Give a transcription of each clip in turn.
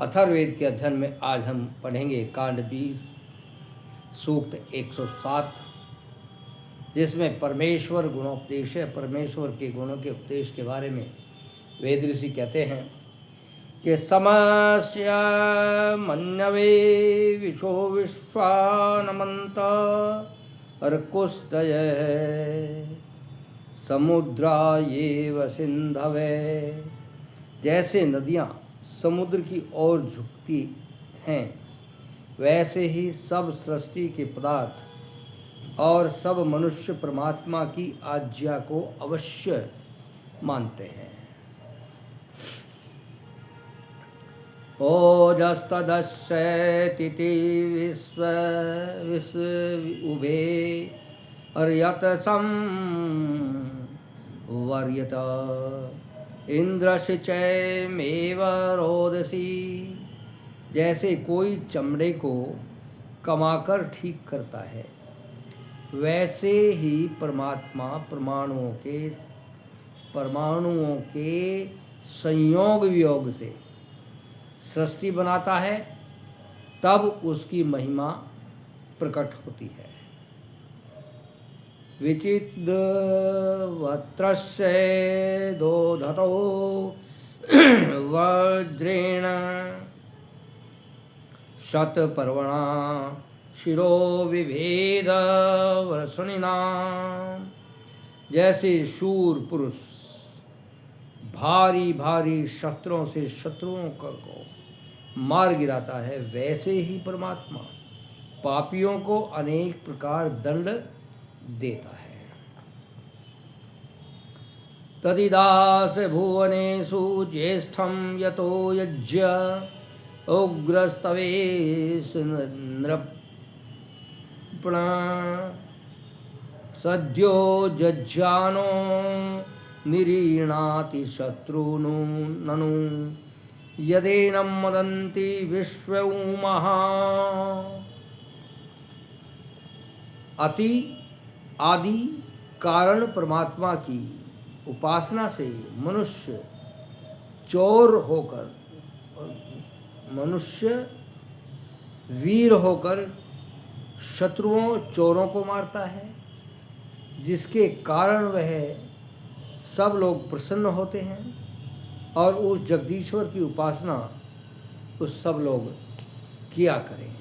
अथर्ववेद के अध्ययन में आज हम पढ़ेंगे कांड 20 सूक्त 107, जिसमें परमेश्वर गुणोपदेश है। परमेश्वर के गुणों के उपदेश के बारे में वेद ऋषि कहते हैं कि समस्या मन्यवे विशो विश्वानमंत अर्कुष्टय समुद्रा ये सिंधवे। जैसे नदियाँ समुद्र की ओर झुकती हैं, वैसे ही सब सृष्टि के पदार्थ और सब मनुष्य परमात्मा की आज्ञा को अवश्य मानते हैं। ओजस्तदस्येति विश्व उभे अर्यत संवर्यत इंद्रश्चैमेव रोदसी। जैसे कोई चमड़े को कमाकर ठीक करता है, वैसे ही परमात्मा परमाणुओं के संयोग वियोग से सृष्टि बनाता है, तब उसकी महिमा प्रकट होती है। विचिद्वत्रस्य दोधतो वज्रेण शतपर्वणा शिरो विभेद वर्षणिना। जैसे शूर पुरुष भारी भारी शस्त्रों से शत्रुओं को मार गिराता है, वैसे ही परमात्मा पापियों को अनेक प्रकार दंड देता है। तदिदास भुवनेषु ज्येष्ठं यतो यज्ञ उग्रस्तवेश नृपण सद्यो जज्जानो निरीणाति शत्रुनु ननु यदेनं मदन्ति विश्वउमः। अति आदि कारण परमात्मा की उपासना से मनुष्य वीर होकर शत्रुओं चोरों को मारता है, जिसके कारण वह सब लोग प्रसन्न होते हैं और उस जगदीश्वर की उपासना उस सब लोग किया करें।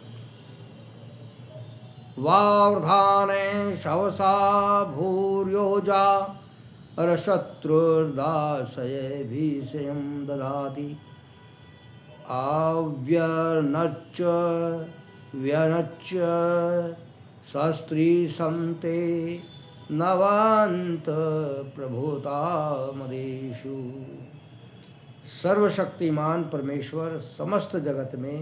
वावधाने शवसा भूर्योजा अरशत्रुर्दाशय भीषयं ददाति आव्यनच्च व्यनच्च शस्त्री संते नवांत प्रभुता मदेशु। सर्वशक्तिमान परमेश्वर समस्त जगत में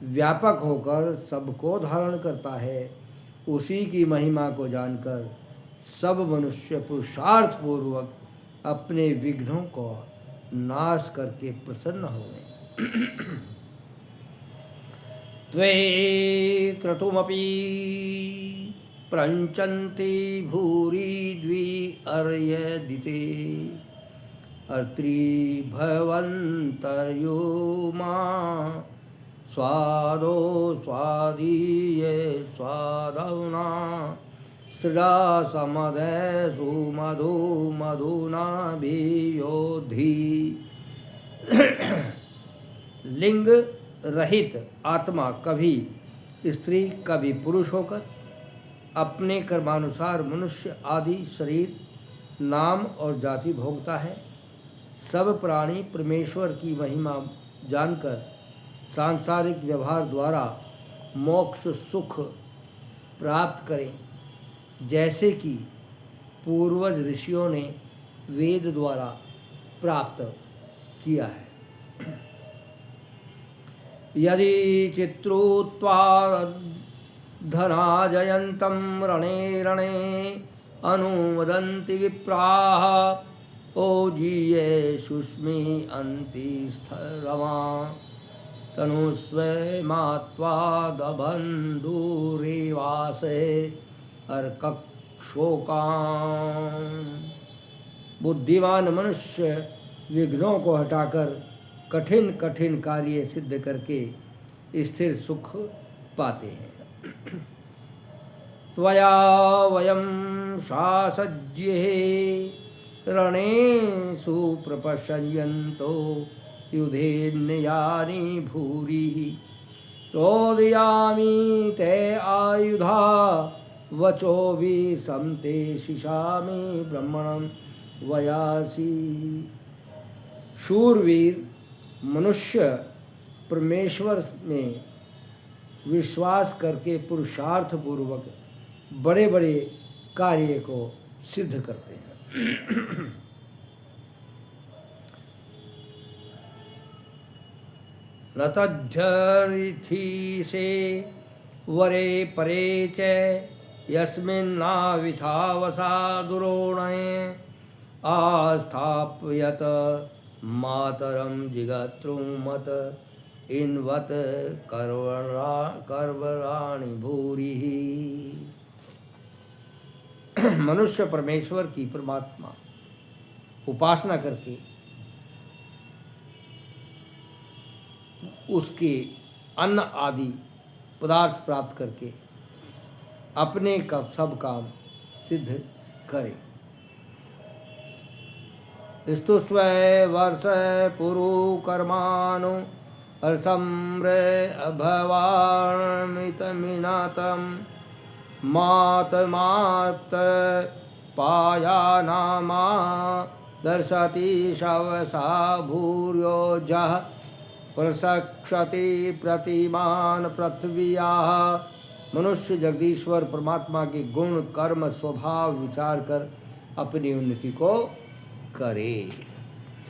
व्यापक होकर सबको धारण करता है। उसी की महिमा को जानकर सब मनुष्य पुरुषार्थ पूर्वक अपने विघ्नों को नाश करके प्रसन्न होंगे। त्वे क्रतुमपि प्रंचन्ति भूरि द्वि अर्यदिते अर्त्री भवन्तर्युमा स्वादो स्वादीये स्वादौना सृजा समधेषु मधु मधुना भियोधि। लिंग रहित आत्मा कभी स्त्री कभी पुरुष होकर अपने कर्मानुसार मनुष्य आदि शरीर नाम और जाति भोगता है। सब प्राणी परमेश्वर की महिमा जानकर सांसारिक व्यवहार द्वारा मोक्ष सुख प्राप्त करें, जैसे कि पूर्वज ऋषियों ने वेद द्वारा प्राप्त किया है। यदि चित्रुत्वा धनाजयन्तं रणे रणे अनुवदन्ति विप्राः ओजीये सुष्मी अन्ति स्थरमा तनुस्वे मात्वा दबन्धुरेवासे अर्कक्षमाणो शोकान्। बुद्धिमान मनुष्य विघ्नों को हटाकर कठिन कठिन कार्य सिद्ध करके स्थिर सुख पाते हैं। त्वया वयं शासज्ये रणेषु प्रपश्यन्तो युधेन्यानि भूरि चोदयामि ते आयुधा वचोभि समते शिशामि ब्रह्मणं वयासि। शूरवीर मनुष्य परमेश्वर में विश्वास करके पुरुषार्थ पूर्वक बड़े बड़े कार्य को सिद्ध करते हैं। न तद्धरिथि से वरे परे च यस्मिन्नाविथावसा दुरोणे आस्थाप्यत मातरं जिगत्रुमत इन्वत कर्वराणि भूरिः। मनुष्य परमेश्वर की परमात्मा उपासना करके उसके अन्न आदि पदार्थ प्राप्त करके अपने का सब काम सिद्ध करे। स्तुष्व वर्ष पुरु कर्माणु असम्रे अभवान्मितमिनातं मातमाप्त पायानामा दर्शति शवसा भूर्योजः प्रसक्षति प्रतिमान पृथ्व्याः। मनुष्य जगदीश्वर परमात्मा के गुण कर्म स्वभाव विचार कर अपनी उन्नति को करे।